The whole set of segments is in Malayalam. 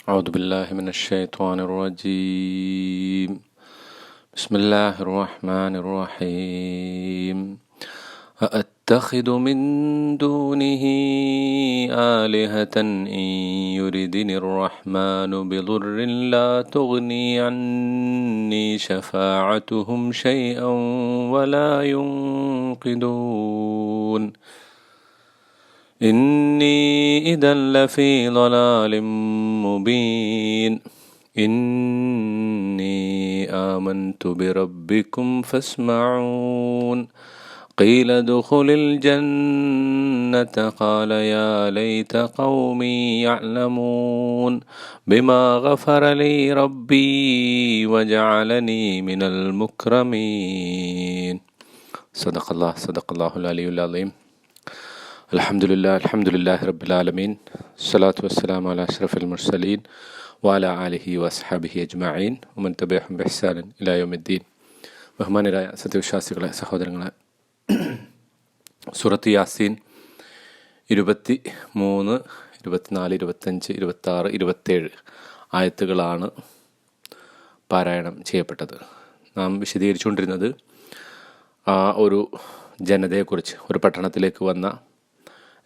أعوذ بالله من الشيطان الرجيم. بسم الله الرحمن الرحيم. أأتخذ من دونه آلهة إن يردني الرحمن بضر لا تغني عني شفاعتهم شيئا ولا ينقذون إني إذا لفي ضلال مبين إني آمنت بربكم فاسمعون قيل ادخل الجنة قال يا ليت قومي يعلمون بما غفر لي ربي وجعلني من المكرمين. صدق الله العلي العظيم. അൽഹംദുലില്ലാഹി റബ്ബിൽ ആലമീൻ. സ്വലാത്തു വസ്സലാമു അലാ അഷ്റഫിൽ മുർസലീൻ വഅലാ ആലിഹി വസ്ഹബിഹി അജ്മഈൻ വമൻ തബിഅഹും ബിഇഹ്സാനിൻ ഇലാ യൗമിദ്ദീൻ. ബഹുമാനരായ സത്യവിശ്വാസികളെ, സഹോദരങ്ങളെ, സൂറത്ത് യാസീൻ 23, 24, 25, 26, 27 ആയത്തുകളാണ് പാരായണം ചെയ്യപ്പെട്ടത്. നാം വിശദീകരിച്ചുകൊണ്ടിരുന്നത് ആ ഒരു ജനതയെക്കുറിച്ച്, ഒരു പട്ടണത്തിലേക്ക് വന്ന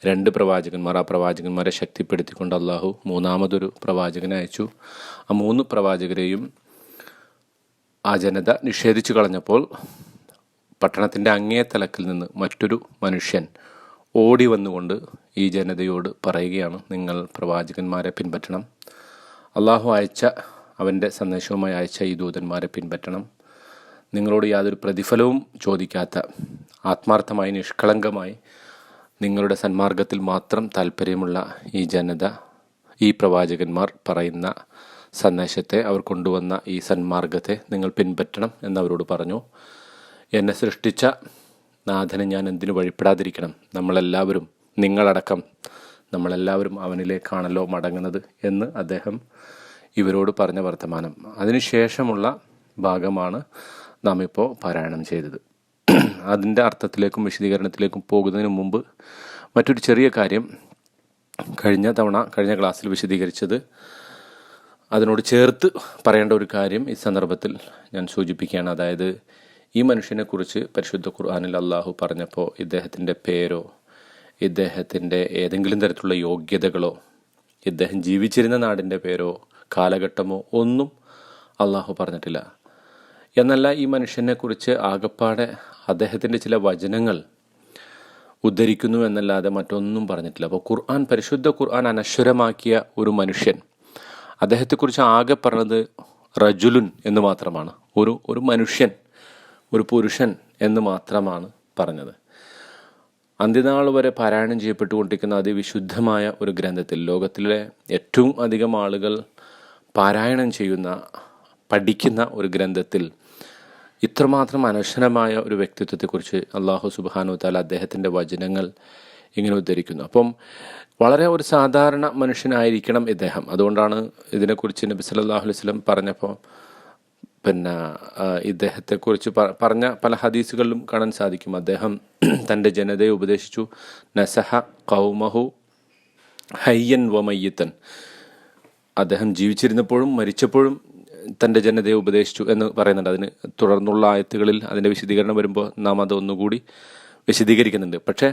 2 പ്രവാചകന്മാർ, ആ പ്രവാചകന്മാരെ ശക്തിപ്പെടുത്തിക്കൊണ്ട് അള്ളാഹു മൂന്നാമതൊരു പ്രവാചകനെ അയച്ചു. ആ 3 പ്രവാചകരെയും ആ ജനത നിഷേധിച്ചു കളഞ്ഞപ്പോൾ പട്ടണത്തിൻ്റെ അങ്ങേ തലക്കിൽ നിന്ന് മറ്റൊരു മനുഷ്യൻ ഓടി വന്നുകൊണ്ട് ഈ ജനതയോട് പറയുകയാണ്, നിങ്ങൾ പ്രവാചകന്മാരെ പിൻപറ്റണം, അള്ളാഹു അയച്ച, അവൻ്റെ സന്ദേശവുമായി അയച്ച ഈ ദൂതന്മാരെ പിൻപറ്റണം, നിങ്ങളോട് യാതൊരു പ്രതിഫലവും ചോദിക്കാത്ത, ആത്മാർത്ഥമായി നിഷ്കളങ്കമായി നിങ്ങളുടെ സന്മാർഗത്തിൽ മാത്രം താല്പര്യമുള്ള ഈ ജനത, ഈ പ്രവാചകന്മാർ പറയുന്ന സന്ദേശത്തെ, അവർ കൊണ്ടുവന്ന ഈ സന്മാർഗത്തെ നിങ്ങൾ പിൻപറ്റണം എന്നവരോട് പറഞ്ഞു. എന്നെ സൃഷ്ടിച്ച നാഥനെ ഞാൻ എന്തിനു വഴിപ്പെടാതിരിക്കണം? നമ്മളെല്ലാവരും, നിങ്ങളടക്കം നമ്മളെല്ലാവരും അവനിലേക്കാണല്ലോ മടങ്ങുന്നത് എന്ന് അദ്ദേഹം ഇവരോട് പറഞ്ഞ വർത്തമാനം. അതിനുശേഷമുള്ള ഭാഗമാണ് നാം ഇപ്പോൾ പാരായണം ചെയ്തത്. അതിൻ്റെ അർത്ഥത്തിലേക്കും വിശദീകരണത്തിലേക്കും പോകുന്നതിന് മുമ്പ് മറ്റൊരു ചെറിയ കാര്യം, കഴിഞ്ഞ ക്ലാസ്സിൽ വിശദീകരിച്ചത്, അതിനോട് ചേർത്ത് പറയേണ്ട ഒരു കാര്യം ഈ സന്ദർഭത്തിൽ ഞാൻ സൂചിപ്പിക്കുകയാണ്. അതായത്, ഈ മനുഷ്യനെക്കുറിച്ച് പരിശുദ്ധ ഖുർആനിൽ അള്ളാഹു പറഞ്ഞപ്പോൾ ഇദ്ദേഹത്തിൻ്റെ പേരോ ഇദ്ദേഹത്തിൻ്റെ ഏതെങ്കിലും തരത്തിലുള്ള യോഗ്യതകളോ ഇദ്ദേഹം ജീവിച്ചിരുന്ന നാടിൻ്റെ പേരോ കാലഘട്ടമോ ഒന്നും അള്ളാഹു പറഞ്ഞിട്ടില്ല. എന്നല്ല, ഈ മനുഷ്യനെക്കുറിച്ച് ആകപ്പാടെ അദ്ദേഹത്തിൻ്റെ ചില വചനങ്ങൾ ഉദ്ധരിക്കുന്നു എന്നല്ലാതെ മറ്റൊന്നും പറഞ്ഞിട്ടില്ല. അപ്പോൾ പരിശുദ്ധ ഖുർആൻ അനശ്വരമാക്കിയ ഒരു മനുഷ്യൻ, അദ്ദേഹത്തെക്കുറിച്ച് ആകെ പറഞ്ഞത് റജുലുൻ എന്ന് മാത്രമാണ്. ഒരു മനുഷ്യൻ, ഒരു പുരുഷൻ എന്ന് മാത്രമാണ് പറഞ്ഞത്. അന്ത്യനാൾ വരെ പാരായണം ചെയ്യപ്പെട്ടുകൊണ്ടിരിക്കുന്ന അതിവിശുദ്ധമായ ഒരു ഗ്രന്ഥത്തിൽ, ലോകത്തിലെ ഏറ്റവും അധികം ആളുകൾ പാരായണം ചെയ്യുന്ന, പഠിക്കുന്ന ഒരു ഗ്രന്ഥത്തിൽ ഇത്രമാത്രം അനശ്വരമായ ഒരു വ്യക്തിത്വത്തെക്കുറിച്ച് അള്ളാഹു സുബ്ഹാനഹു വതആല അദ്ദേഹത്തിൻ്റെ വചനങ്ങൾ ഇങ്ങനെ ഉദ്ധരിക്കുന്നു. അപ്പം വളരെ ഒരു സാധാരണ മനുഷ്യനായിരിക്കണം ഇദ്ദേഹം. അതുകൊണ്ടാണ് ഇതിനെക്കുറിച്ച് നബി സല്ലല്ലാഹു അലൈഹി വസല്ലം പറഞ്ഞപ്പോൾ ഇദ്ദേഹത്തെക്കുറിച്ച് പറഞ്ഞ പല ഹദീസുകളിലും കാണാൻ സാധിക്കും. അദ്ദേഹം തൻ്റെ ജനതയെ ഉപദേശിച്ചു, നസഹ ഖൗമഹു ഹയ്യൻ വ മയ്യിത്തൻ. അദ്ദേഹം ജീവിച്ചിരുന്നപ്പോഴും മരിച്ചപ്പോഴും തൻ്റെ ജനതയെ ഉപദേശിച്ചു എന്ന് പറയുന്നുണ്ട്. അതിന് തുടർന്നുള്ള ആയത്തുകളിൽ അതിൻ്റെ വിശദീകരണം വരുമ്പോൾ നാം അത് ഒന്നുകൂടി വിശദീകരിക്കുന്നുണ്ട്. പക്ഷേ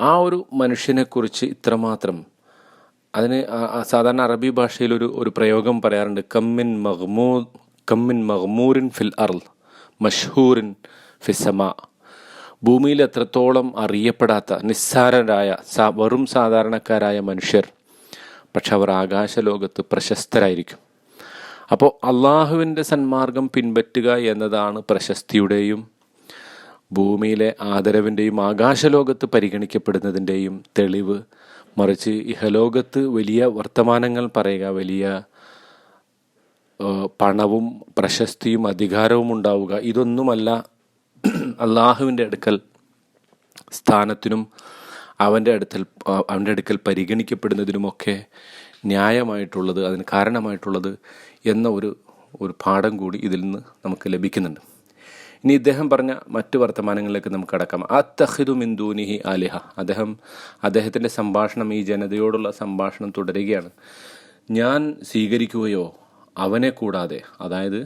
ആ ഒരു മനുഷ്യനെക്കുറിച്ച് ഇത്രമാത്രം, അതിന് സാധാരണ അറബി ഭാഷയിൽ ഒരു പ്രയോഗം പറയാറുണ്ട്, കമ്മിൻ മഗ്മൂരിൻ ഫിൽ അർള് മഷ്ഹൂരിൻ ഫിസ്സമാ. ഭൂമിയിൽ എത്രത്തോളം അറിയപ്പെടാത്ത, നിസ്സാരരായ, വെറും സാധാരണക്കാരായ മനുഷ്യർ, പക്ഷെ അവർ ആകാശലോകത്ത് പ്രശസ്തരായിരിക്കും. അപ്പോൾ അള്ളാഹുവിൻ്റെ സന്മാർഗം പിൻപറ്റുക എന്നതാണ് പ്രശസ്തിയുടെയും ഭൂമിയിലെ ആദരവിൻ്റെയും ആകാശലോകത്ത് പരിഗണിക്കപ്പെടുന്നതിൻ്റെയും തെളിവ്. മറിച്ച് ഇഹലോകത്ത് വലിയ വർത്തമാനങ്ങൾ പറയുക, വലിയ പണവും പ്രശസ്തിയും അധികാരവും ഉണ്ടാവുക, ഇതൊന്നുമല്ല അള്ളാഹുവിൻ്റെ അടുക്കൽ സ്ഥാനത്തിനും അവൻ്റെ അടുക്കൽ പരിഗണിക്കപ്പെടുന്നതിനുമൊക്കെ ന്യായമായിട്ടുള്ളത്, അതിന് കാരണമായിട്ടുള്ളത് എന്ന ഒരു പാഠം കൂടി ഇതിൽ നിന്ന് നമുക്ക് ലഭിക്കുന്നുണ്ട്. ഇനി ഇദ്ദേഹം പറഞ്ഞ മറ്റു വർത്തമാനങ്ങളിലേക്ക് നമുക്ക് കടക്കാം. അത്തഖിദു മിൻ ദൂനിഹി ആലിഹ. അദ്ദേഹത്തിൻ്റെ സംഭാഷണം, ഈ ജനതയോടുള്ള സംഭാഷണം തുടരുകയാണ്. ഞാൻ സ്വീകരിക്കുകയോ അവനെ കൂടാതെ, അതായത്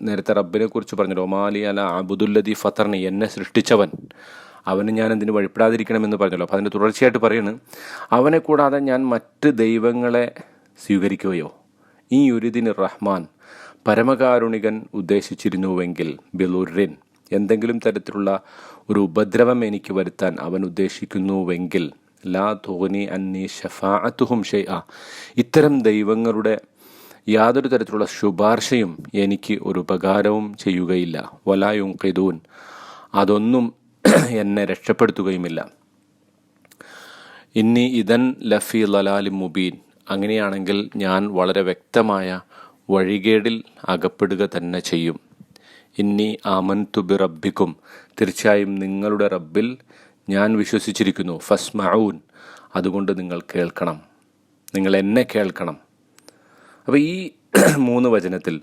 നേരത്തെ റബ്ബിനെ കുറിച്ച് പറഞ്ഞല്ലോ, ഒമാലി അല അബുദുല്ലദി ഫത്തർണി, എന്നെ സൃഷ്ടിച്ചവൻ, അവന് ഞാൻ എന്തിനു വഴിപ്പെടാതിരിക്കണമെന്ന് പറഞ്ഞല്ലോ. അപ്പോൾ അതിൻ്റെ തുടർച്ചയായിട്ട് പറയുന്നു, അവനെ കൂടാതെ ഞാൻ മറ്റ് ദൈവങ്ങളെ സ്വീകരിക്കുകയോ, ഈ യുരിദിൻ റഹ്മാൻ, പരമകാരുണികൻ ഉദ്ദേശിച്ചിരുന്നുവെങ്കിൽ, ബിലുറിൻ, എന്തെങ്കിലും തരത്തിലുള്ള ഒരു ഉപദ്രവം എനിക്ക് വരുത്താൻ അവൻ ഉദ്ദേശിക്കുന്നുവെങ്കിൽ, ലാ തോനി അന്നി ഷഫാഅത്തുഹും ഷൈഅ, ഇത്തരം ദൈവങ്ങളുടെ യാതൊരു തരത്തിലുള്ള ശുപാർശയും എനിക്ക് ഒരു ഉപകാരവും ചെയ്യുകയില്ല. വലാ യുൻഖിദൂൻ, അതൊന്നും എന്നെ രക്ഷപ്പെടുത്തുകയുമില്ല. ഇന്നി ഇദൻ ലഫി ലലാലിം മുബീൻ, അങ്ങനെയാണെങ്കിൽ ഞാൻ വളരെ വ്യക്തമായ വഴികേടിൽ അകപ്പെടുക തന്നെ ചെയ്യും. ഇന്നി ആമൻതു ബി റബ്ബിക്കും, തീർച്ചയായും നിങ്ങളുടെ റബ്ബിൽ ഞാൻ വിശ്വസിച്ചിരിക്കുന്നു. ഫസ്മഊൻ, അതുകൊണ്ട് നിങ്ങൾ കേൾക്കണം, നിങ്ങൾ എന്നെ കേൾക്കണം. അപ്പോൾ ഈ 3 വചനത്തിൽ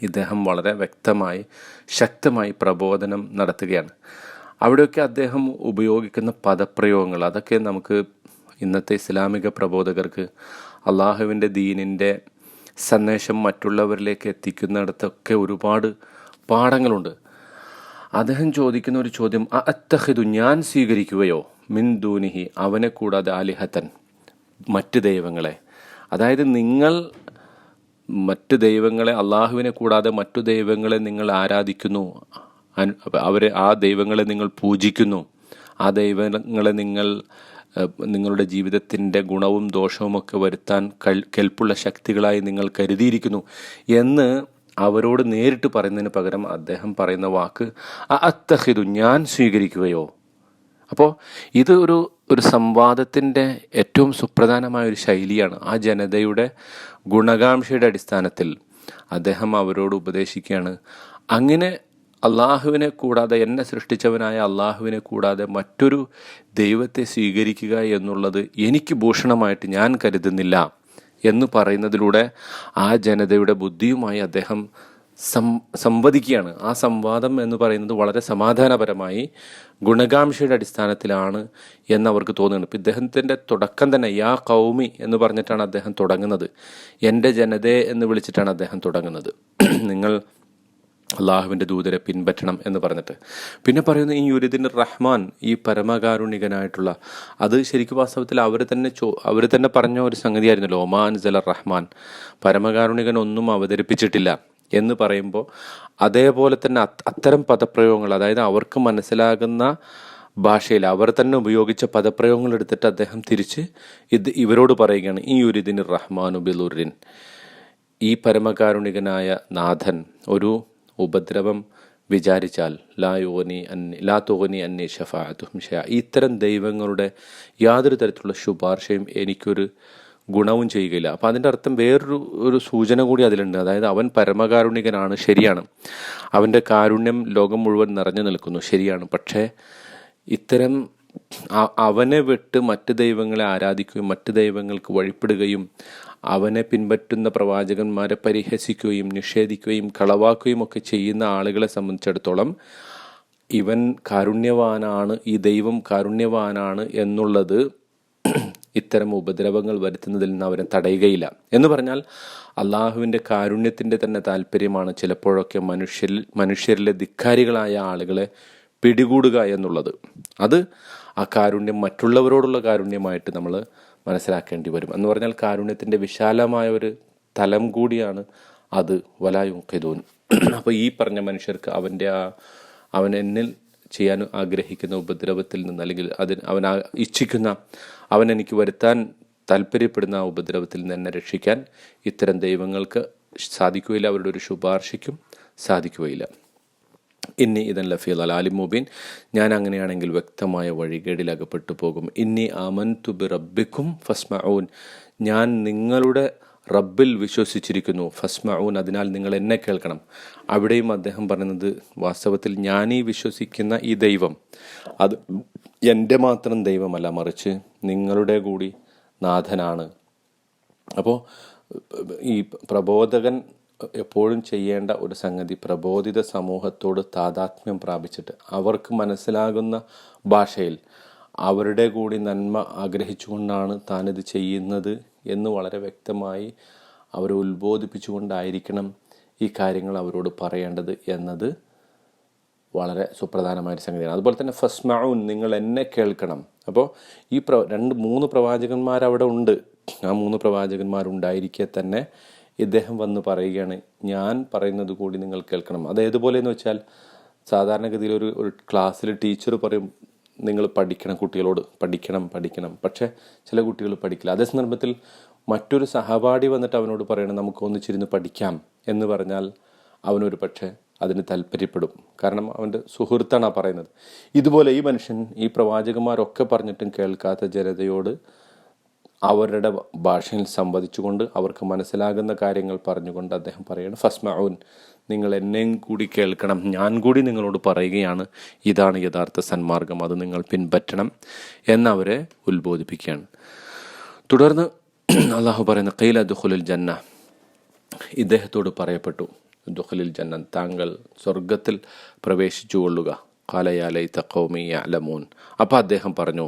ഇദ്ദേഹം വളരെ വ്യക്തമായി ശക്തമായി പ്രബോധനം നടത്തുകയാണ്. അവിടെയൊക്കെ അദ്ദേഹം ഉപയോഗിക്കുന്ന പദപ്രയോഗങ്ങൾ, അതൊക്കെ നമുക്ക് ഇന്നത്തെ ഇസ്ലാമിക പ്രബോധകർക്ക് അള്ളാഹുവിൻ്റെ ദീനിൻ്റെ സന്ദേശം മറ്റുള്ളവരിലേക്ക് എത്തിക്കുന്നിടത്തൊക്കെ ഒരുപാട് പാഠങ്ങളുണ്ട്. അദ്ദേഹം ചോദിക്കുന്ന ഒരു ചോദ്യം, അത്തഹിദു, ഞാൻ സ്വീകരിക്കുകയോ, മിൻ ദൂനിഹി, അവനെ കൂടാതെ, ആലിഹത്തൻ, മറ്റ് ദൈവങ്ങളെ, അതായത് നിങ്ങൾ മറ്റ് ദൈവങ്ങളെ, അള്ളാഹുവിനെ കൂടാതെ മറ്റു ദൈവങ്ങളെ നിങ്ങൾ ആരാധിക്കുന്നു, ആ ദൈവങ്ങളെ നിങ്ങൾ പൂജിക്കുന്നു, ആ ദൈവങ്ങളെ നിങ്ങളുടെ ജീവിതത്തിൻ്റെ ഗുണവും ദോഷവുമൊക്കെ വരുത്താൻ കെൽപ്പുള്ള ശക്തികളായി നിങ്ങൾ കരുതിയിരിക്കുന്നു എന്ന് അവരോട് നേരിട്ട് പറയുന്നതിന് പകരം അദ്ദേഹം പറയുന്ന വാക്ക് അത്തഹിദു, ഞാൻ സ്വീകരിക്കുകയോ. അപ്പോൾ ഇത് ഒരു സംവാദത്തിൻ്റെ ഏറ്റവും സുപ്രധാനമായ ഒരു ശൈലിയാണ്. ആ ജനതയുടെ ഗുണകാംക്ഷയുടെ അടിസ്ഥാനത്തിൽ അദ്ദേഹം അവരോട് ഉപദേശിക്കുകയാണ്, അങ്ങനെ അള്ളാഹുവിനെ കൂടാതെ, എന്നെ സൃഷ്ടിച്ചവനായ അള്ളാഹുവിനെ കൂടാതെ മറ്റൊരു ദൈവത്തെ സ്വീകരിക്കുക എന്നുള്ളത് എനിക്ക് ഭൂഷണമായിട്ട് ഞാൻ കരുതുന്നില്ല എന്ന് പറയുന്നതിലൂടെ ആ ജനതയുടെ ബുദ്ധിയുമായി അദ്ദേഹം സംവദിക്കുകയാണ്. ആ സംവാദം എന്ന് പറയുന്നത് വളരെ സമാധാനപരമായി ഗുണകാംക്ഷയുടെ അടിസ്ഥാനത്തിലാണ് എന്നവർക്ക് തോന്നുന്നുണ്ട്. ഇപ്പം ഇദ്ദേഹത്തിൻ്റെ തുടക്കം തന്നെ യാ കൗമി എന്ന് പറഞ്ഞിട്ടാണ് അദ്ദേഹം തുടങ്ങുന്നത്. എൻ്റെ ജനതയെ എന്ന് വിളിച്ചിട്ടാണ് അദ്ദേഹം തുടങ്ങുന്നത്. നിങ്ങൾ അള്ളാഹുവിൻ്റെ ദൂതരെ പിൻപറ്റണം എന്ന് പറഞ്ഞിട്ട്. പിന്നെ പറയുന്ന ഈ യുരിദിൻ റഹ്മാൻ, ഈ പരമകാരുണികനായിട്ടുള്ള, അത് ശരിക്കും വാസ്തവത്തിൽ അവർ തന്നെ പറഞ്ഞ ഒരു സംഗതിയായിരുന്നല്ലോ, ഒമാൻ ജല റഹ്മാൻ, പരമകാരുണികൻ ഒന്നും അവതരിപ്പിച്ചിട്ടില്ല എന്ന് പറയുമ്പോൾ അതേപോലെ തന്നെ അത്തരം പദപ്രയോഗങ്ങൾ, അതായത് അവർക്ക് മനസ്സിലാകുന്ന ഭാഷയിൽ അവർ തന്നെ ഉപയോഗിച്ച പദപ്രയോഗങ്ങൾ എടുത്തിട്ട് അദ്ദേഹം തിരിച്ച് ഇവരോട് പറയുകയാണ്, ഈ യുരിദിൻ റഹ്മാനു ബിലുറിൻ, ഈ പരമകാരുണികനായ നാഥൻ ഒരു ഉപദ്രവം വിചാരിച്ചാൽ ലാ തോനി അന്നി ഷഫാഅത്തുഹും ഷൈഅ, ഇത്തരം ദൈവങ്ങളുടെ യാതൊരു തരത്തിലുള്ള ശുപാർശയും എനിക്കൊരു ഗുണവും ചെയ്യുകയില്ല. അപ്പം അതിൻ്റെ അർത്ഥം വേറൊരു സൂചന കൂടി അതിലുണ്ട്. അതായത് അവൻ പരമകാരുണികനാണ്, ശരിയാണ്, അവൻ്റെ കാരുണ്യം ലോകം മുഴുവൻ നിറഞ്ഞു നിൽക്കുന്നു, ശരിയാണ്. പക്ഷേ ഇത്തരം അവനെ വിട്ട് മറ്റ് ദൈവങ്ങളെ ആരാധിക്കുകയും മറ്റ് ദൈവങ്ങൾക്ക് വഴിപ്പെടുകയും അവനെ പിൻപറ്റുന്ന പ്രവാചകന്മാരെ പരിഹസിക്കുകയും നിഷേധിക്കുകയും കളവാക്കുകയും ഒക്കെ ചെയ്യുന്ന ആളുകളെ സംബന്ധിച്ചിടത്തോളം ഇവൻ കാരുണ്യവാനാണ്, ഈ ദൈവം കാരുണ്യവാനാണ് എന്നുള്ളത് ഇത്തരം ഉപദ്രവങ്ങൾ വരുത്തുന്നതിൽ നിന്ന് അവരെ തടയുകയില്ല. എന്ന് പറഞ്ഞാൽ അള്ളാഹുവിൻ്റെ കാരുണ്യത്തിൻ്റെ തന്നെ താല്പര്യമാണ് ചിലപ്പോഴൊക്കെ മനുഷ്യരിലെ ധിക്കാരികളായ ആളുകളെ പിടികൂടുക എന്നുള്ളത്. അത് ആ കാരുണ്യം മറ്റുള്ളവരോടുള്ള കാരുണ്യമായിട്ട് നമ്മൾ മനസ്സിലാക്കേണ്ടി വരും. എന്ന് പറഞ്ഞാൽ കാരുണ്യത്തിൻ്റെ വിശാലമായ ഒരു തലം കൂടിയാണ് അത്. വലാ യുൻഖിദൂൻ. അപ്പോൾ ഈ പറഞ്ഞ മനുഷ്യർക്ക് അവൻ എന്നിൽ ചെയ്യാൻ ആഗ്രഹിക്കുന്ന ഉപദ്രവത്തിൽ നിന്ന്, അല്ലെങ്കിൽ അവൻ ഇച്ഛിക്കുന്ന, അവൻ എനിക്ക് വരുത്താൻ താല്പര്യപ്പെടുന്ന ആ ഉപദ്രവത്തിൽ നിന്ന് എന്നെ രക്ഷിക്കാൻ ഇത്തരം ദൈവങ്ങൾക്ക് സാധിക്കുകയില്ല, അവരുടെ ഒരു ശുപാർശയ്ക്കും സാധിക്കുകയില്ല. ഇന്നി ഇദൻ ലഫീ ലലാലിം മുബീൻ, ഞാൻ അങ്ങനെയാണെങ്കിൽ വ്യക്തമായ വഴികേടിൽ അകപ്പെട്ടു പോകും. ഇന്നി ആമൻതു ബി റബ്ബിക്കും ഫസ്മഊൻ, ഞാൻ നിങ്ങളുടെ റബ്ബിൽ വിശ്വസിച്ചിരിക്കുന്നു. ഫസ്മഊൻ, അതിനാൽ നിങ്ങൾ എന്നെ കേൾക്കണം. അവിടെയും അദ്ദേഹം പറയുന്നത് വാസ്തവത്തിൽ ഞാനീ വിശ്വസിക്കുന്ന ഈ ദൈവം അത് എൻ്റെ മാത്രം ദൈവമല്ല, മറിച്ച് നിങ്ങളുടെ കൂടി നാഥനാണ്. അപ്പോൾ ഈ പ്രബോധകൻ എപ്പോഴും ചെയ്യേണ്ട ഒരു സംഗതി, പ്രബോധിത സമൂഹത്തോട് താദാത്മ്യം പ്രാപിച്ചിട്ട് അവർക്ക് മനസ്സിലാകുന്ന ഭാഷയിൽ അവരുടെ കൂടി നന്മ ആഗ്രഹിച്ചുകൊണ്ടാണ് താനിത് ചെയ്യുന്നത് എന്ന് വളരെ വ്യക്തമായി അവരെ ഉത്ബോധിപ്പിച്ചുകൊണ്ടായിരിക്കണം ഈ കാര്യങ്ങൾ അവരോട് പറയേണ്ടത് എന്നത് വളരെ സുപ്രധാനമായൊരു സംഗതിയാണ്. അതുപോലെ തന്നെ ഫസ്മഊൻ, നിങ്ങൾ എന്നെ കേൾക്കണം. അപ്പോൾ ഈ 2-3 പ്രവാചകന്മാരവിടെ ഉണ്ട്. ആ 3 പ്രവാചകന്മാരുണ്ടായിരിക്കെ തന്നെ ഇദ്ദേഹം വന്ന് പറയുകയാണ്, ഞാൻ പറയുന്നത് കൂടി നിങ്ങൾ കേൾക്കണം. അത് ഏതുപോലെയെന്ന് വെച്ചാൽ, സാധാരണഗതിയിൽ ഒരു ക്ലാസ്സിൽ ടീച്ചർ പറയും നിങ്ങൾ പഠിക്കണം, കുട്ടികളോട് പഠിക്കണം. പക്ഷേ ചില കുട്ടികൾ പഠിക്കില്ല. അതേ സന്ദർഭത്തിൽ മറ്റൊരു സഹപാഠി വന്നിട്ട് അവനോട് പറയണം നമുക്ക് ഒന്നിച്ചിരുന്ന് പഠിക്കാം എന്ന് പറഞ്ഞാൽ അവനൊരു പക്ഷേ അതിന് താല്പര്യപ്പെടും. കാരണം അവൻ്റെ സുഹൃത്താണ് ആ പറയുന്നത്. ഇതുപോലെ ഈ മനുഷ്യൻ ഈ പ്രവാചകന്മാരൊക്കെ പറഞ്ഞിട്ടും കേൾക്കാത്ത ജനതയോട് അവരുടെ ഭാഷയിൽ സംവദിച്ചുകൊണ്ട് അവർക്ക് മനസ്സിലാകുന്ന കാര്യങ്ങൾ പറഞ്ഞുകൊണ്ട് അദ്ദേഹം പറയുന്നത് ഫസ്മഊൻ, നിങ്ങൾ എന്നെയും കൂടി കേൾക്കണം, ഞാൻ കൂടി നിങ്ങളോട് പറയുകയാണ്, ഇതാണ് യഥാർത്ഥ സന്മാർഗം, അത് നിങ്ങൾ പിൻപറ്റണം എന്നവരെ ഉത്ബോധിപ്പിക്കുകയാണ്. തുടർന്ന് അള്ളാഹു പറയുന്ന ഖീല ദുഖുലുൽ ജന്ന, ഇദ്ദേഹത്തോട് പറയപ്പെട്ടു ദുഖുലുൽ ജന്ന, താങ്കൾ സ്വർഗത്തിൽ പ്രവേശിച്ചു കൊള്ളുക. ഖാല യാ ലൈത ഖൗമി യഅലമൂൻ, അപ്പോൾ അദ്ദേഹം പറഞ്ഞു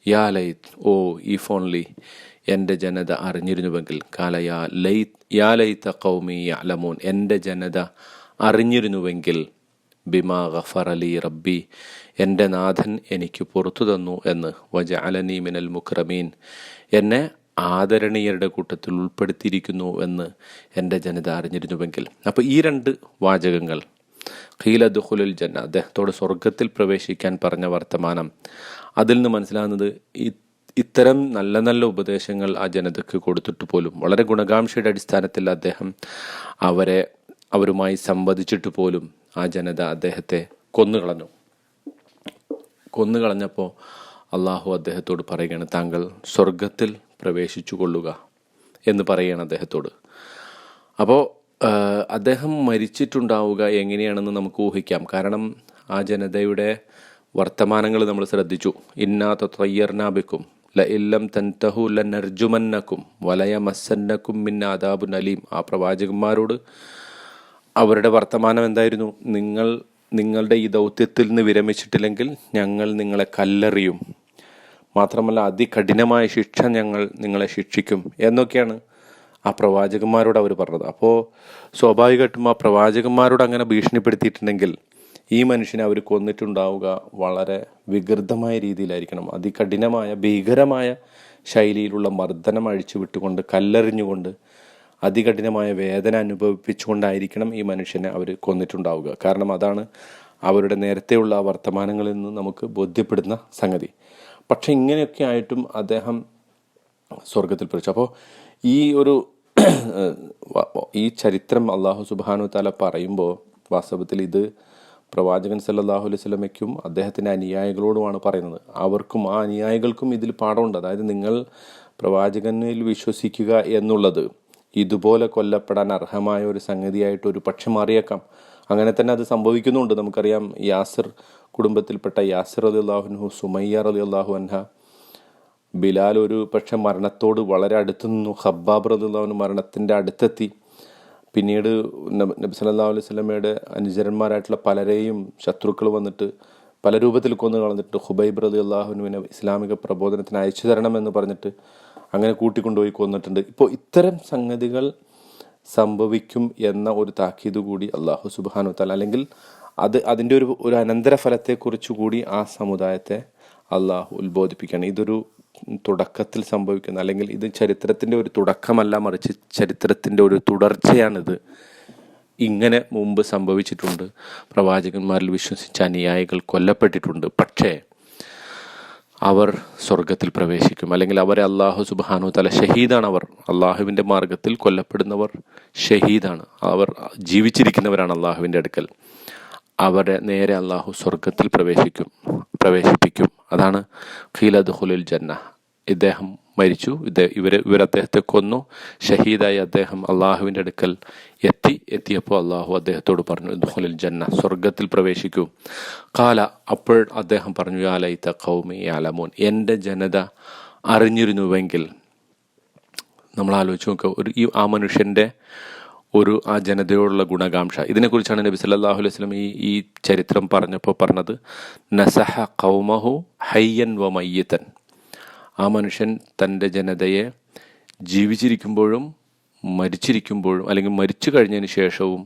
യാ ലൈത്ത്, ഓ ഇഫ് ഓൺലി എൻ്റെ ജനത അറിഞ്ഞിരുന്നുവെങ്കിൽ. ഖാല യാ ലൈത ഖൗമി യഅലമൂൻ, എൻ്റെ ജനത അറിഞ്ഞിരുന്നുവെങ്കിൽ. ബിമാ ഗഫറ ലി റബ്ബി, എൻ്റെ നാഥൻ എനിക്ക് പുറത്തു തന്നു എന്ന്. വജഅലനി മിനൽ മുക്രമീൻ, എന്നെ ആദരണീയരുടെ കൂട്ടത്തിൽ ഉൾപ്പെടുത്തിയിരിക്കുന്നു എന്ന് എൻ്റെ ജനത അറിഞ്ഞിരുന്നുവെങ്കിൽ. അപ്പോൾ ഈ 2 വാചകങ്ങൾ, ഖീല ദുഖുലുൽ ജന്ന, അദ്ദേഹത്തോട് സ്വർഗത്തിൽ പ്രവേശിക്കാൻ പറഞ്ഞ വർത്തമാനം, അതിൽ നിന്ന് മനസ്സിലാകുന്നത് ഇത്തരം നല്ല നല്ല ഉപദേശങ്ങൾ ആ ജനതയ്ക്ക് കൊടുത്തിട്ട് പോലും വളരെ ഗുണകാംക്ഷയുടെ അടിസ്ഥാനത്തിൽ അദ്ദേഹം അവരുമായി സംവദിച്ചിട്ട് പോലും ആ ജനത അദ്ദേഹത്തെ കൊന്നുകളഞ്ഞപ്പോൾ അള്ളാഹു അദ്ദേഹത്തോട് പറയുകയാണ്, താങ്കൾ സ്വർഗത്തിൽ പ്രവേശിച്ചു കൊള്ളുക എന്ന് പറയുകയാണ് അദ്ദേഹത്തോട്. അപ്പോൾ അദ്ദേഹം മരിച്ചിട്ടുണ്ടാവുക എങ്ങനെയാണെന്ന് നമുക്ക് ഊഹിക്കാം. കാരണം ആ ജനതയുടെ വർത്തമാനങ്ങൾ നമ്മൾ ശ്രദ്ധിച്ചു. ഇന്നാ തത്തയ്യർനാ ബിക്കും ലഇല്ലം തൻതഹു ലനർജുമന്നക്കും വലയമസ്സന്നക്കും മിൻ അദാബുൻ അലീം. ആ പ്രവാചകന്മാരോട് അവരുടെ വർത്തമാനം എന്തായിരുന്നു? നിങ്ങളുടെ ഈ ദൗത്യത്തിൽ നിന്ന് വിരമിച്ചിട്ടില്ലെങ്കിൽ ഞങ്ങൾ നിങ്ങളെ കല്ലെറിയും, മാത്രമല്ല അതികഠിനമായ ശിക്ഷ ഞങ്ങൾ നിങ്ങളെ ശിക്ഷിക്കും എന്നൊക്കെയാണ് ആ പ്രവാചകന്മാരോട് അവർ പറഞ്ഞത്. അപ്പോൾ സ്വാഭാവികമായിട്ടും ആ പ്രവാചകന്മാരോട് അങ്ങനെ ഭീഷണിപ്പെടുത്തിയിട്ടുണ്ടെങ്കിൽ ഈ മനുഷ്യനെ അവർ കൊന്നിട്ടുണ്ടാവുക വളരെ വികൃതമായ രീതിയിലായിരിക്കണം. അതികഠിനമായ ഭീകരമായ ശൈലിയിലുള്ള മർദ്ദനം അഴിച്ചു വിട്ടുകൊണ്ട്, കല്ലെറിഞ്ഞുകൊണ്ട്, അതികഠിനമായ വേദന അനുഭവിപ്പിച്ചുകൊണ്ടായിരിക്കണം ഈ മനുഷ്യനെ അവർ കൊന്നിട്ടുണ്ടാവുക. കാരണം അതാണ് അവരുടെ നേരത്തെയുള്ള ആ വർത്തമാനങ്ങളിൽ നിന്ന് നമുക്ക് ബോധ്യപ്പെടുന്ന സംഗതി. പക്ഷെ ഇങ്ങനെയൊക്കെ ആയിട്ടും അദ്ദേഹം സ്വർഗത്തിൽ പ്രവേശിച്ചു. അപ്പോൾ ഈ ചരിത്രം അള്ളാഹു സുബ്ഹാനഹു വതആല പറയുമ്പോൾ വാസ്തവത്തിൽ ഇത് പ്രവാചകൻ സല്ലല്ലാഹു അലൈഹി വസല്ലമയ്ക്കും അദ്ദേഹത്തിൻ്റെ അനുയായികളോടുമാണ് പറയുന്നത്. അവർക്കും ആ അനുയായികൾക്കും ഇതിൽ പാഠമുണ്ട്. അതായത് നിങ്ങൾ പ്രവാചകനിൽ വിശ്വസിക്കുക എന്നുള്ളത് ഇതുപോലെ കൊല്ലപ്പെടാൻ അർഹമായ ഒരു സംഗതിയായിട്ട് ഒരു പക്ഷെ മാറിയേക്കാം. അങ്ങനെ തന്നെ അത് സംഭവിക്കുന്നുണ്ട്. നമുക്കറിയാം, യാസിർ കുടുംബത്തിൽപ്പെട്ട യാസിർ റളിയല്ലാഹു അൻഹു, സുമയ്യ റളിയല്ലാഹു അൻഹ, ബിലാൽ ഒരു പക്ഷെ മരണത്തോട് വളരെ അടുത്തു നിന്നു. ഖബ്ബാബ് റളിയല്ലാഹു അൻഹു മരണത്തിൻ്റെ അടുത്തെത്തി. പിന്നീട് നബി സല്ലല്ലാഹു അലൈഹി വസല്ലമയുടെ അനുചരന്മാരായിട്ടുള്ള പലരെയും ശത്രുക്കൾ വന്നിട്ട് പല രൂപത്തിൽ കൊന്നു കളഞ്ഞിട്ട് ഖുബൈബ് റളിയല്ലാഹു അൻഹുവിനെ ഇസ്ലാമിക പ്രബോധനത്തിന് അയച്ചു തരണമെന്ന് പറഞ്ഞിട്ട് അങ്ങനെ കൂട്ടിക്കൊണ്ടുപോയി കൊന്നിട്ടുണ്ട്. ഇപ്പോൾ ഇത്തരം സംഗതികൾ സംഭവിക്കും എന്ന ഒരു താക്കീത് കൂടി അള്ളാഹു സുബ്ഹാനഹു വതആല, അല്ലെങ്കിൽ അതിൻ്റെ ഒരു അനന്തരഫലത്തെക്കുറിച്ച് കൂടി ആ സമുദായത്തെ അള്ളാഹു ഉത്ബോധിപ്പിക്കുകയാണ്. ഇതൊരു തുടക്കത്തിൽ സംഭവിക്കുന്ന, അല്ലെങ്കിൽ ഇത് ചരിത്രത്തിൻ്റെ ഒരു തുടക്കമല്ല, മറിച്ച് ചരിത്രത്തിൻ്റെ ഒരു തുടർച്ചയാണിത്. ഇങ്ങനെ മുമ്പ് സംഭവിച്ചിട്ടുണ്ട്. പ്രവാചകന്മാരിൽ വിശ്വസിച്ച അനുയായികൾ കൊല്ലപ്പെട്ടിട്ടുണ്ട്. പക്ഷേ അവർ സ്വർഗത്തിൽ പ്രവേശിക്കും, അല്ലെങ്കിൽ അവരെ അള്ളാഹു സുബ്ഹാനഹു വതആല ഷഹീദാണ്. അവർ അള്ളാഹുവിൻ്റെ മാർഗത്തിൽ കൊല്ലപ്പെടുന്നവർ ഷഹീദാണ്. അവർ ജീവിച്ചിരിക്കുന്നവരാണ് അള്ളാഹുവിൻ്റെ അടുക്കൽ. അവരെ നേരെ അള്ളാഹു സ്വർഗത്തിൽ പ്രവേശിപ്പിക്കും. അതാണ് ഖീല ദുഖുലുൽ ജന്ന. ഇദ്ദേഹം മരിച്ചു, ഇവർ അദ്ദേഹത്തെ കൊന്നു, ഷഹീദായി അദ്ദേഹം അള്ളാഹുവിൻ്റെ അടുക്കൽ എത്തിയപ്പോൾ അള്ളാഹു അദ്ദേഹത്തോട് പറഞ്ഞു ദുഖുലുൽ ജന്ന, സ്വർഗത്തിൽ പ്രവേശിക്കൂ. ഖാല, അപ്പോൾ അദ്ദേഹം പറഞ്ഞു യാ ലൈത ഖൗമി യഅലമൂൻ, എൻ്റെ ജനത അറിഞ്ഞിരുന്നുവെങ്കിൽ. നമ്മൾ ആലോചിച്ച് നോക്കുക, ആ മനുഷ്യൻ്റെ ആ ജനതയോടുള്ള ഗുണകാംക്ഷ. ഇതിനെക്കുറിച്ചാണ് നബി സല്ലല്ലാഹു അലൈഹി വസല്ലം ഈ ചരിത്രം പറഞ്ഞപ്പോൾ പറഞ്ഞത് നസഹ ഖൗമഹു ഹയ്യൻ വ മയ്യിതൻ. ആ മനുഷ്യൻ തൻ്റെ ജനതയെ ജീവിച്ചിരിക്കുമ്പോഴും മരിച്ചിരിക്കുമ്പോഴും അല്ലെങ്കിൽ മരിച്ചു കഴിഞ്ഞതിന് ശേഷവും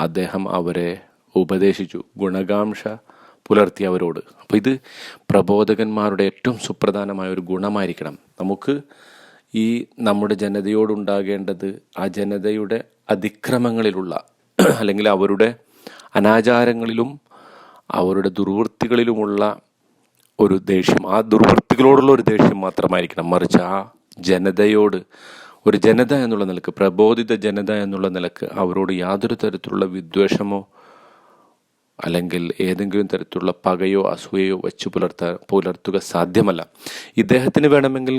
അദ്ദേഹം അവരെ ഉപദേശിച്ചു, ഗുണകാംക്ഷ പുലർത്തി അവരോട്. അപ്പോൾ ഇത് പ്രബോധകന്മാരുടെ ഏറ്റവും സുപ്രധാനമായ ഒരു ഗുണമായിരിക്കണം. നമുക്ക് ഈ നമ്മുടെ ജനതയോടുണ്ടാകേണ്ടത് ആ ജനതയുടെ അതിക്രമങ്ങളിലുള്ള അല്ലെങ്കിൽ അവരുടെ അനാചാരങ്ങളിലും അവരുടെ ദുർവൃത്തികളിലുമുള്ള ഒരു ദേഷ്യം, ആ ദുർവൃത്തികളോടുള്ള ഒരു ദേഷ്യം മാത്രമായിരിക്കണം. മറിച്ച് ആ ജനതയോട്, ഒരു ജനത എന്നുള്ള നിലക്ക്, പ്രബോധിത ജനത എന്നുള്ള നിലക്ക് അവരോട് യാതൊരു തരത്തിലുള്ള വിദ്വേഷമോ അല്ലെങ്കിൽ ഏതെങ്കിലും തരത്തിലുള്ള പകയോ അസൂയയോ വെച്ച് പുലർത്തുക സാധ്യമല്ല. ഇദ്ദേഹത്തിന് വേണമെങ്കിൽ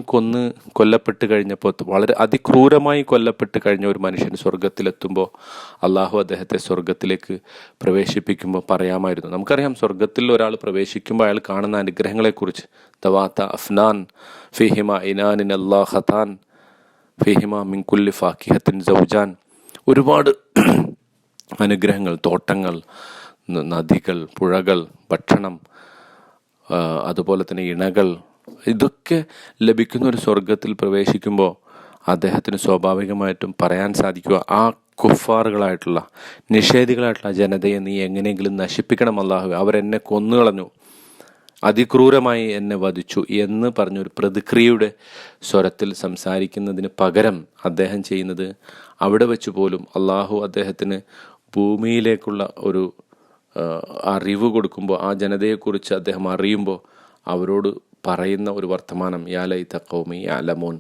കൊല്ലപ്പെട്ട് കഴിഞ്ഞപ്പോൾ, വളരെ അതിക്രൂരമായി കൊല്ലപ്പെട്ട് കഴിഞ്ഞ ഒരു മനുഷ്യൻ സ്വർഗത്തിലെത്തുമ്പോൾ അള്ളാഹു അദ്ദേഹത്തെ സ്വർഗത്തിലേക്ക് പ്രവേശിപ്പിക്കുമ്പോൾ പറയാമായിരുന്നു. നമുക്കറിയാം, സ്വർഗത്തിൽ ഒരാൾ പ്രവേശിക്കുമ്പോൾ അയാൾ കാണുന്ന അനുഗ്രഹങ്ങളെക്കുറിച്ച്. ദവാത്ത അഫ്നാൻ ഫിഹിമ ഇനാനിൻ അല്ലാഹത്താൻ ഫിഹിമ മിൻ കുല്ലി ഫാക്കിഹത്തിൻ സൗജാൻ. ഒരുപാട് അനുഗ്രഹങ്ങൾ, തോട്ടങ്ങൾ, നദികൾ, പുഴകൾ, ഭക്ഷണം, അതുപോലെ തന്നെ ഇണകൾ, ഇതൊക്കെ ലഭിക്കുന്ന ഒരു സ്വർഗത്തിൽ പ്രവേശിക്കുമ്പോൾ അദ്ദേഹത്തിന് സ്വാഭാവികമായിട്ടും പറയാൻ സാധിക്കുക, ആ കുഫാറുകളായിട്ടുള്ള, നിഷേധികളായിട്ടുള്ള ജനതയെ നീ എങ്ങനെയെങ്കിലും നശിപ്പിക്കണം അല്ലാഹു, അവരെന്നെ കൊന്നുകളഞ്ഞു, അതിക്രൂരമായി എന്നെ വധിച്ചു എന്ന് പറഞ്ഞൊരു പ്രതിക്രിയയുടെ സ്വരത്തിൽ സംസാരിക്കുന്നതിന് പകരം അദ്ദേഹം ചെയ്യുന്നത്, അവിടെ വെച്ച് പോലും അള്ളാഹു അദ്ദേഹത്തിന് ഭൂമിയിലേക്കുള്ള ഒരു അറിവ് കൊടുക്കുമ്പോൾ, ആ ജനതയെക്കുറിച്ച് അദ്ദേഹം അറിയുമ്പോൾ അവരോട് പറയുന്ന ഒരു വർത്തമാനം, യാ ലൈത ഖൗമി യഅലമൂൻ,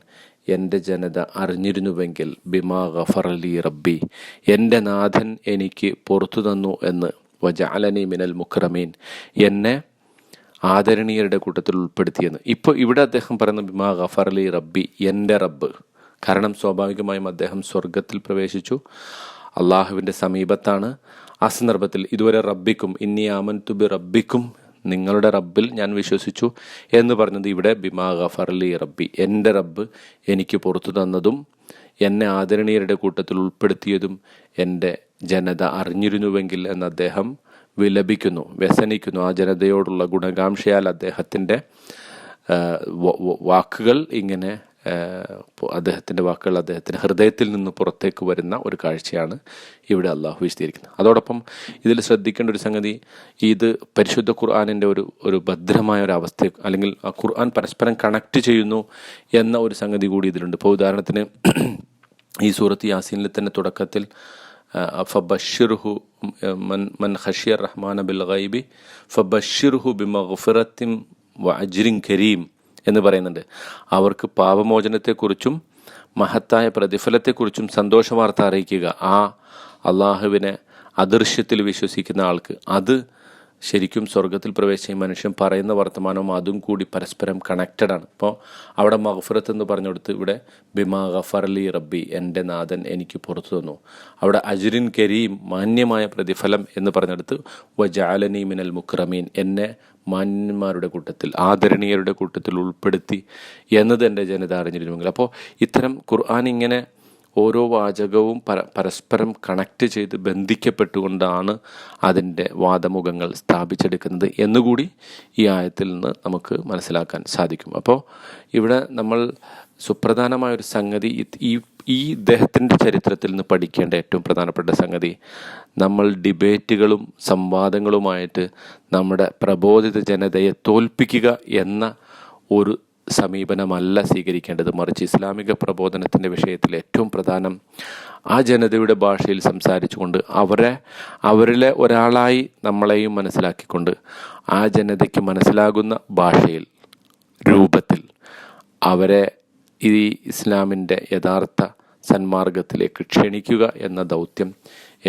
എൻ്റെ ജനത അറിഞ്ഞിരുന്നുവെങ്കിൽ, ബിമാ ഗഫറലി റബ്ബി, എൻ്റെ നാഥൻ എനിക്ക് പുറത്തു തന്നു എന്ന്, വജഅലനി മിനൽ മുക്രമീൻ, എന്നെ ആദരണീയരുടെ കൂട്ടത്തിൽ ഉൾപ്പെടുത്തിയെന്ന്. ഇപ്പോൾ ഇവിടെ അദ്ദേഹം പറയുന്ന ബിമാ ഗഫറലി റബ്ബി, എൻ്റെ റബ്ബ്. കാരണം സ്വാഭാവികമായും അദ്ദേഹം സ്വർഗത്തിൽ പ്രവേശിച്ചു, അള്ളാഹുവിൻ്റെ സമീപത്താണ്. ആ സന്ദർഭത്തിൽ ഇതുവരെ റബ്ബിക്കും, ഇന്നി ആമൻതു ബി റബ്ബിക്കും, നിങ്ങളുടെ റബ്ബിൽ ഞാൻ വിശ്വസിച്ചു എന്ന് പറഞ്ഞത് ഇവിടെ ബിമാ ഗഫറലി റബ്ബി, എൻ്റെ റബ്ബ് എനിക്ക് പുറത്തു തന്നതും എന്നെ ആദരണീയരുടെ കൂട്ടത്തിൽ ഉൾപ്പെടുത്തിയതും എൻ്റെ ജനത അറിഞ്ഞിരുന്നുവെങ്കിൽ എന്ന് അദ്ദേഹം വിലപിക്കുന്നു, വ്യസനിക്കുന്നു. ആ ജനതയോടുള്ള ഗുണകാംക്ഷയാൽ അദ്ദേഹത്തിൻ്റെ വാക്കുകൾ ഇങ്ങനെ, അദ്ദേഹത്തിൻ്റെ വാക്കുകൾ അദ്ദേഹത്തിൻ്റെ ഹൃദയത്തിൽ നിന്ന് പുറത്തേക്ക് വരുന്ന ഒരു കാഴ്ചയാണ് ഇവിടെ വിശദീകരിക്കുന്നത്. അതോടൊപ്പം ഇതിൽ ശ്രദ്ധിക്കേണ്ട ഒരു സംഗതി, ഇത് പരിശുദ്ധ ഖുർആനിൻ്റെ ഒരു ഭദ്രമായ ഒരു അവസ്ഥ, അല്ലെങ്കിൽ ആ ഖുർആൻ പരസ്പരം കണക്ട് ചെയ്യുന്നു എന്ന ഒരു സംഗതി കൂടി ഇതിലുണ്ട്. ഇപ്പോൾ ഉദാഹരണത്തിന് ഈ സൂറത്ത് യാസീനിൽ തന്നെ തുടക്കത്തിൽ ഫബശ്ശിർഹു മൻ ഖശിയ റഹ്മാന ബിൽ ഗൈബി ഫബശ്ശിർഹു ബിമഗ്ഫിറത്തിൻ വഅജ്രിൻ കരീം എന്ന് പറയുന്നുണ്ട്. അവർക്ക് പാപമോചനത്തെക്കുറിച്ചും മഹത്തായ പ്രതിഫലത്തെക്കുറിച്ചും സന്തോഷവാർത്ത അറിയിക്കുക. ആ അള്ളാഹുവിനെ അദൃശ്യത്തിൽ വിശ്വസിക്കുന്ന ആൾക്ക് അത് ശരിക്കും സ്വർഗത്തിൽ പ്രവേശിച്ച മനുഷ്യൻ പറയുന്ന വർത്തമാനവും അതും കൂടി പരസ്പരം കണക്റ്റഡാണ്. അപ്പോൾ അവിടെ മഗ്ഫിറത്ത് എന്ന് പറഞ്ഞെടുത്ത് ഇവിടെ ബിമാ ഗഫറലി റബ്ബി, എൻ്റെ നാഥൻ എനിക്ക് പുറത്തു തന്നു. അവിടെ അജ്രിൻ കരീം, മാന്യമായ പ്രതിഫലം എന്ന് പറഞ്ഞെടുത്ത് വജഅലനി മിനൽ മുക്രമീൻ, എന്നെ മാന്യന്മാരുടെ കൂട്ടത്തിൽ, ആദരണീയരുടെ കൂട്ടത്തിൽ ഉൾപ്പെടുത്തി എന്നത് എൻ്റെ ജനത അറിഞ്ഞിരുന്നുവെങ്കിൽ. അപ്പോൾ ഇത്തരം ഖുർആൻ ഇങ്ങനെ ഓരോ വാചകവും പരസ്പരം കണക്ട് ചെയ്ത് ബന്ധിക്കപ്പെട്ടുകൊണ്ടാണ് അതിൻ്റെ വാദമുഖങ്ങൾ സ്ഥാപിച്ചെടുക്കുന്നത് എന്നുകൂടി ഈ ആയത്തിൽ നിന്ന് നമുക്ക് മനസ്സിലാക്കാൻ സാധിക്കും. അപ്പോൾ ഇവിടെ നമ്മൾ സുപ്രധാനമായൊരു സംഗതി, ഈ ഇദ്ദേഹത്തിൻ്റെ ചരിത്രത്തിൽ നിന്ന് പഠിക്കേണ്ട ഏറ്റവും പ്രധാനപ്പെട്ട സംഗതി, നമ്മൾ ഡിബേറ്റുകളും സംവാദങ്ങളുമായിട്ട് നമ്മുടെ പ്രബോധിത ജനതയെ തോൽപ്പിക്കുക എന്ന ഒരു സമീപനമല്ല സ്വീകരിക്കേണ്ടത്. മറിച്ച് ഇസ്ലാമിക പ്രബോധനത്തിൻ്റെ വിഷയത്തിൽ ഏറ്റവും പ്രധാനം ആ ജനതയുടെ ഭാഷയിൽ സംസാരിച്ചുകൊണ്ട് അവരിലെ ഒരാളായി നമ്മളെയും മനസ്സിലാക്കിക്കൊണ്ട് ആ ജനതയ്ക്ക് മനസ്സിലാകുന്ന ഭാഷയിൽ, രൂപത്തിൽ അവരെ ഈ ഇസ്ലാമിൻ്റെ യഥാർത്ഥ സന്മാർഗത്തിലേക്ക് ക്ഷണിക്കുക എന്ന ദൗത്യം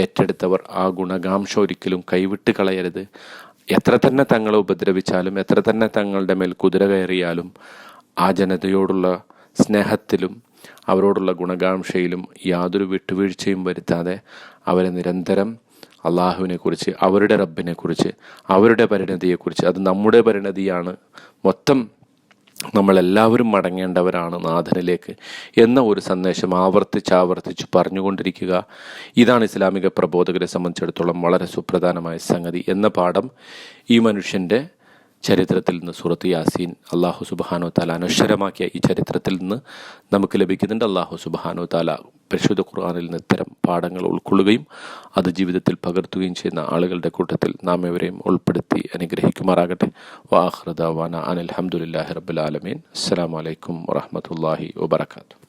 ഏറ്റെടുത്തവർ ആ ഗുണകാംക്ഷ ഒരിക്കലും കൈവിട്ട് കളയരുത്. എത്ര തന്നെ തങ്ങളെ ഉപദ്രവിച്ചാലും, എത്ര തന്നെ തങ്ങളുടെ മേൽ കുതിര കയറിയാലും, ആ ജനതയോടുള്ള സ്നേഹത്തിലും അവരോടുള്ള ഗുണകാംക്ഷയിലും യാതൊരു വിട്ടുവീഴ്ചയും വരുത്താതെ അവരെ നിരന്തരം അള്ളാഹുവിനെക്കുറിച്ച്, അവരുടെ റബ്ബിനെക്കുറിച്ച്, അവരുടെ പരിണതിയെക്കുറിച്ച്, അത് നമ്മുടെ പരിണതിയാണ്, മൊത്തം നമ്മളെല്ലാവരും മടങ്ങേണ്ടവരാണ് നാഥനിലേക്ക് എന്ന ഒരു സന്ദേശം ആവർത്തിച്ച് പറഞ്ഞുകൊണ്ടിരിക്കുക. ഇതാണ് ഇസ്ലാമിക പ്രബോധകരെ സംബന്ധിച്ചിടത്തോളം വളരെ സുപ്രധാനമായ സംഗതി എന്ന പാഠം ഈ മനുഷ്യൻ്റെ ചരിത്രത്തിൽ നിന്ന് സൂറത്ത് യാസീൻ അള്ളാഹു സുബ്ഹാനഹു തആല അനശ്വരമാക്കിയ ഈ ചരിത്രത്തിൽ നിന്ന് നമുക്ക് ലഭിക്കുന്നുണ്ട്. അള്ളാഹു സുബ്ഹാനഹു തആല പരിശുദ്ധ ഖുർആനിൽ നിന്ന് ഇത്തരം പാഠങ്ങൾ ഉൾക്കൊള്ളുകയും അത് ജീവിതത്തിൽ പകർത്തുകയും ചെയ്യുന്ന ആളുകളുടെ കൂട്ടത്തിൽ നാം എവരെയും ഉൾപ്പെടുത്തി അനുഗ്രഹിക്കുമാറാകട്ടെ. വആഖിറു ദഅ്വാനാ അനിൽ ഹംദുലില്ലാഹി റബ്ബിൽ ആലമീൻ. അസ്സലാമു അലൈക്കും വറഹ്മത്തുള്ളാഹി വബറകാതുഹു.